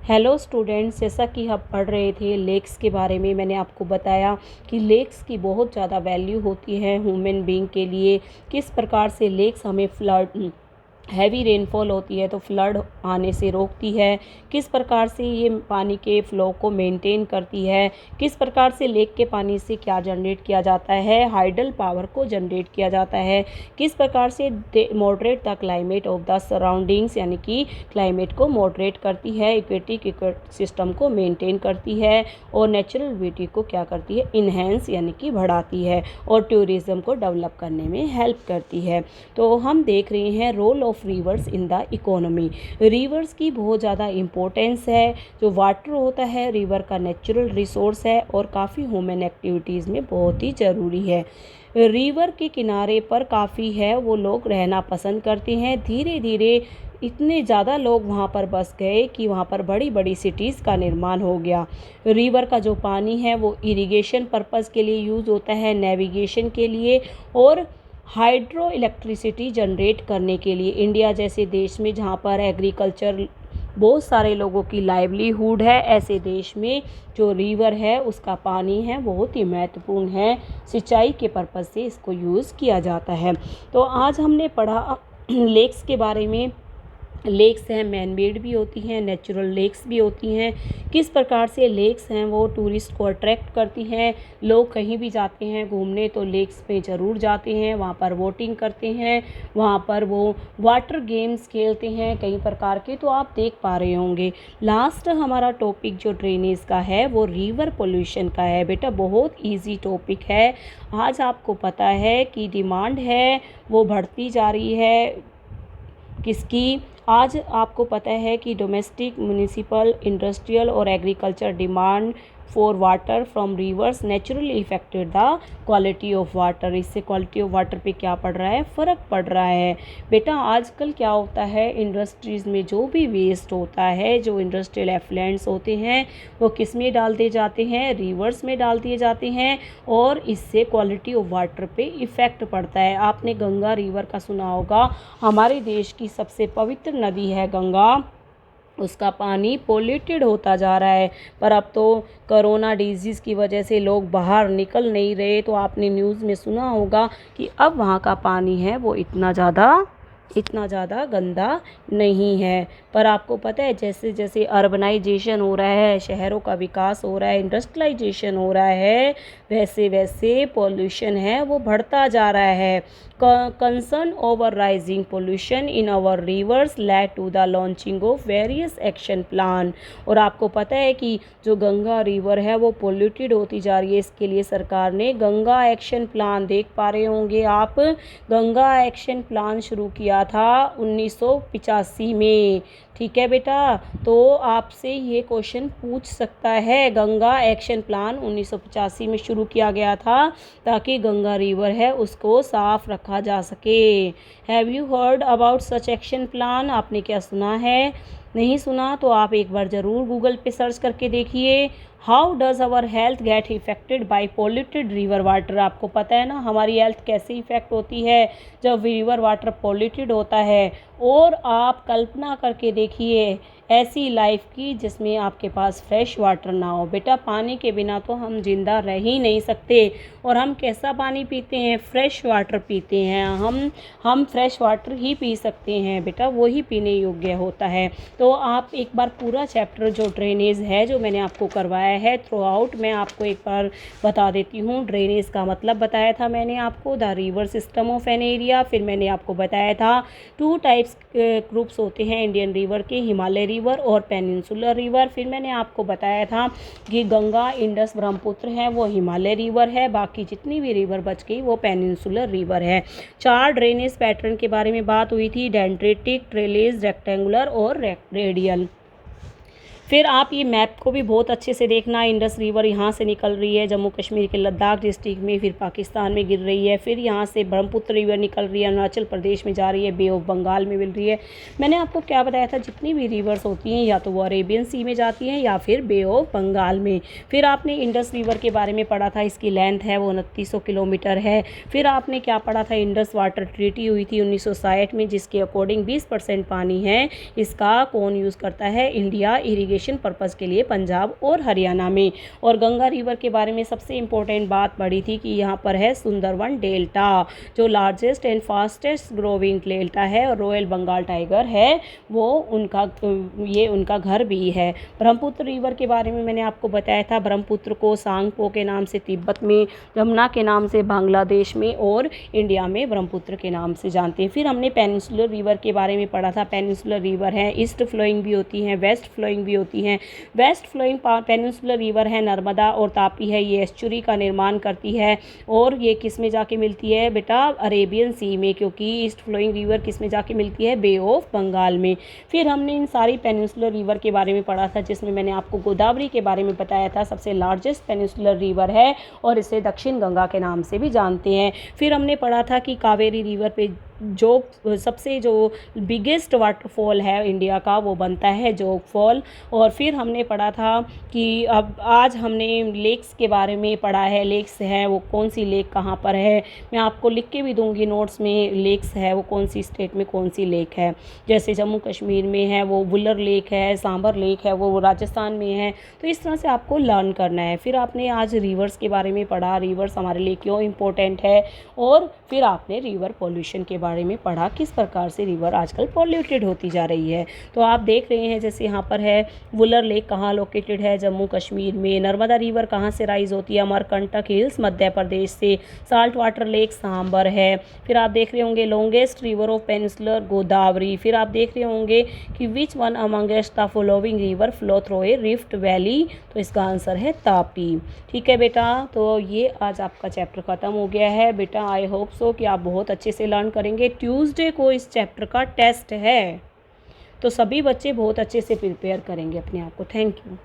Hello students, जैसा कि हम पढ़ रहे थे लेक्स के बारे में। मैंने आपको बताया कि लेक्स की बहुत ज़्यादा वैल्यू होती है ह्यूमन बीइंग के लिए। किस प्रकार से लेक्स हमें फ्लड हैवी रेनफॉल होती है तो फ्लड आने से रोकती है, किस प्रकार से ये पानी के फ्लो को मेंटेन करती है, किस प्रकार से लेक के पानी से क्या जनरेट किया जाता है, हाइडल पावर को जनरेट किया जाता है, किस प्रकार से moderate the climate of the surroundings यानी कि क्लाइमेट को मॉडरेट करती है, इक्वेटिक सिस्टम को मेंटेन करती है और नेचुरल ब्यूटी को क्या करती है, इन्हेंस यानी कि बढ़ाती है और टूरिज़्म को डेवलप करने में हेल्प करती है। तो हम देख रहे हैं role of rivers in the economy. Rivers की बहुत ज़्यादा इम्पोर्टेंस है। जो वाटर होता है रिवर का नेचुरल रिसोर्स है और काफ़ी ह्यूमन एक्टिविटीज़ में बहुत ही ज़रूरी है। रिवर के किनारे पर काफ़ी है वो लोग रहना पसंद करते हैं। धीरे धीरे इतने ज़्यादा लोग वहाँ पर बस गए कि वहाँ पर बड़ी बड़ी सिटीज़ का निर्माण हो गया। रिवर का जो पानी है वो इरिगेशन पर्पज़ के लिए यूज़ होता है, नेविगेशन के लिए और हाइड्रो इलेक्ट्रिसिटी जनरेट करने के लिए। इंडिया जैसे देश में जहाँ पर एग्रीकल्चर बहुत सारे लोगों की लाइवलीहुड है, ऐसे देश में जो रिवर है उसका पानी है बहुत ही महत्वपूर्ण है। सिंचाई के पर्पज़ से इसको यूज़ किया जाता है। तो आज हमने पढ़ा लेक्स के बारे में। लेक्स हैं मैन मेड भी होती हैं, नेचुरल लेक्स भी होती हैं। किस प्रकार से लेक्स हैं वो टूरिस्ट को अट्रैक्ट करती हैं। लोग कहीं भी जाते हैं घूमने तो लेक्स पे ज़रूर जाते हैं, वहाँ पर बोटिंग करते हैं, वहाँ पर वो वाटर गेम्स खेलते हैं कई प्रकार के, तो आप देख पा रहे होंगे। लास्ट हमारा टॉपिक जो ड्रेनेज का है वो रिवर पोल्यूशन का है। बेटा बहुत ईजी टॉपिक है। आज आपको पता है कि डिमांड है वो बढ़ती जा रही है किसकी। आज आपको पता है कि डोमेस्टिक, म्यूनिसिपल, इंडस्ट्रियल और agriculture demand for water from reverse naturally affected the quality of water. इससे क्वालिटी ऑफ वाटर पे क्या पड़ रहा है, फ़र्क पड़ रहा है। बेटा आजकल क्या होता है, इंडस्ट्रीज़ में जो भी वेस्ट होता है, जो इंडस्ट्रियल एफ्लुएंट्स होते हैं वो किस में डाल दिए जाते हैं, रिवर्स में डाल दिए जाते हैं और इससे क्वालिटी ऑफ वाटर पे इफ़ेक्ट पड़ता है। आपने गंगा रिवर का सुना होगा, हमारे देश की सबसे पवित्र नदी है गंगा, उसका पानी पोल्यूटेड होता जा रहा है। पर अब तो कोरोना डिजीज़ की वजह से लोग बाहर निकल नहीं रहे, तो आपने न्यूज़ में सुना होगा कि अब वहाँ का पानी है वो इतना ज़्यादा गंदा नहीं है। पर आपको पता है जैसे जैसे अर्बनाइजेशन हो रहा है, शहरों का विकास हो रहा है, इंडस्ट्रियलाइजेशन हो रहा है, वैसे वैसे पॉल्यूशन है वो बढ़ता जा रहा है। Concern over rising pollution in our rivers led to the launching of various action plan. और आपको पता है कि जो गंगा रिवर है वो पोल्यूटेड होती जा रही है, इसके लिए सरकार ने गंगा एक्शन प्लान, देख पा रहे होंगे आप, गंगा एक्शन प्लान शुरू किया था 1985 में। ठीक है बेटा, तो आपसे ये क्वेश्चन पूछ सकता है। गंगा एक्शन प्लान 1985 में शुरू किया गया था ताकि गंगा रिवर है उसको साफ रखा जा सके। Have you heard about such action plan? आपने क्या सुना है? नहीं सुना तो आप एक बार ज़रूर गूगल पे सर्च करके देखिए। How does our health get affected by polluted river water? आपको पता है ना हमारी हेल्थ कैसे इफ़ेक्ट होती है जब रिवर वाटर पोल्यूटेड होता है। और आप कल्पना करके देखिए ऐसी लाइफ की जिसमें आपके पास फ्रेश वाटर ना हो। बेटा पानी के बिना तो हम जिंदा रह ही नहीं सकते। और हम कैसा पानी पीते हैं, फ्रेश वाटर पीते हैं। हम फ्रेश वाटर ही पी सकते हैं बेटा, वो ही पीने योग्य होता है। तो आप एक बार पूरा चैप्टर जो ड्रेनेज है जो मैंने आपको करवाया है थ्रू आउट, मैं आपको एक बार बता देती हूँ। ड्रेनेज का मतलब बताया था मैंने आपको, the river system of an area. फिर मैंने आपको बताया था 2 टाइप्स ग्रुप्स होते हैं इंडियन रिवर के, हिमालय रिवर और पेनिनसुलर रिवर। फिर मैंने आपको बताया था कि गंगा, इंडस, ब्रह्मपुत्र है वो हिमालय रिवर है, बाकी जितनी भी रिवर बच गई वो पेनिनसुलर रिवर है। 4 ड्रेनेज पैटर्न के बारे में बात हुई थी, डेंड्रेटिक, ट्रेलेज, रेक्टेंगुलर और रेडियल। फिर आप ये मैप को भी बहुत अच्छे से देखना। इंडस रिवर यहाँ से निकल रही है जम्मू कश्मीर के लद्दाख डिस्ट्रिक्ट में, फिर पाकिस्तान में गिर रही है। फिर यहाँ से ब्रह्मपुत्र रिवर निकल रही है, अरुणाचल प्रदेश में जा रही है, बे ऑफ बंगाल में मिल रही है। मैंने आपको क्या बताया था, जितनी भी रिवर्स होती हैं या तो वो अरेबियन सी में जाती हैं या फिर बे ऑफ बंगाल में। फिर आपने इंडस रिवर के बारे में पढ़ा था, इसकी लेंथ है वो 2900 किलोमीटर है। फिर आपने क्या पढ़ा था, इंडस वाटर ट्रीटी हुई थी 1960 में, जिसके अकॉर्डिंग 20% पानी है इसका कौन यूज़ करता है, इंडिया इरीगेशन इरिगेशन पर्पज़ के लिए पंजाब और हरियाणा में। और गंगा रिवर के बारे में सबसे इम्पोर्टेंट बात पड़ी थी कि यहाँ पर है सुंदरवन डेल्टा, जो largest and fastest growing delta है, और रॉयल बंगाल टाइगर है वो उनका घर भी है। ब्रह्मपुत्र रिवर के बारे में मैंने आपको बताया था, ब्रह्मपुत्र को सांगपो के नाम से तिब्बत में, यमुना के नाम से बांग्लादेश में, और इंडिया में ब्रह्मपुत्र के नाम से जानते हैं। फिर हमने पेनिनसुलर रिवर के बारे में पढ़ा था। पेनिनसुलर रिवर है, ईस्ट फ्लोइंग भी होती हैं, वेस्ट फ्लोइंग भी होती हैं। वेस्ट फ्लोइंग पेनिनसुलर रिवर है नर्मदा और तापी है, ये एस्चुरी का निर्माण करती है, और ये किस में जाके मिलती है बेटा, अरेबियन सी में, क्योंकि ईस्ट फ्लोइंग रिवर किस में जाके मिलती है, बे ऑफ बंगाल में। फिर हमने इन सारी पेनिनसुलर रिवर के बारे में पढ़ा था, जिसमें मैंने आपको गोदावरी के बारे में बताया था, सबसे लार्जेस्ट पेनिनसुलर रिवर है और इसे दक्षिण गंगा के नाम से भी जानते हैं। फिर हमने पढ़ा था कि कावेरी रिवर पे जो सबसे जो बिगेस्ट वाटरफॉल है इंडिया का वो बनता है जोग फॉल। और फिर हमने पढ़ा था कि अब आज हमने लेक्स के बारे में पढ़ा है, लेक्स है वो कौन सी लेक कहाँ पर है, मैं आपको लिख के भी दूंगी नोट्स में, लेक्स है वो कौन सी स्टेट में कौन सी लेक है। जैसे जम्मू कश्मीर में है वो वुलर लेक है, सांबर लेक है वो राजस्थान में है। तो इस तरह से आपको लर्न करना है। फिर आपने आज रिवर्स के बारे में पढ़ा, रिवर्स हमारे लिए क्यों इम्पोर्टेंट है, और फिर आपने रिवर पॉल्यूशन के बारे में पढ़ा, किस प्रकार से रिवर आजकल पॉल्यूटेड होती जा रही है। तो आप देख रहे हैं जैसे यहाँ पर है वुलर लेक कहाँ लोकेटेड है, जम्मू कश्मीर में। नर्मदा रिवर कहाँ से राइज होती है, अमरकंटक हिल्स मध्य प्रदेश से। साल्ट वाटर लेक सांबर है। फिर आप देख रहे होंगे longest river of peninsular Godavari. फिर आप देख रहे होंगे कि which one amongst the following river flow through a rift valley, तो इसका आंसर है तापी। ठीक है बेटा, तो ये आज आपका चैप्टर ख़त्म हो गया है बेटा। आई होप सो कि आप बहुत अच्छे से लर्न करेंगे। ट्यूसडे को इस चैप्टर का टेस्ट है, तो सभी बच्चे बहुत अच्छे से प्रिपेयर करेंगे अपने आप को। Thank you.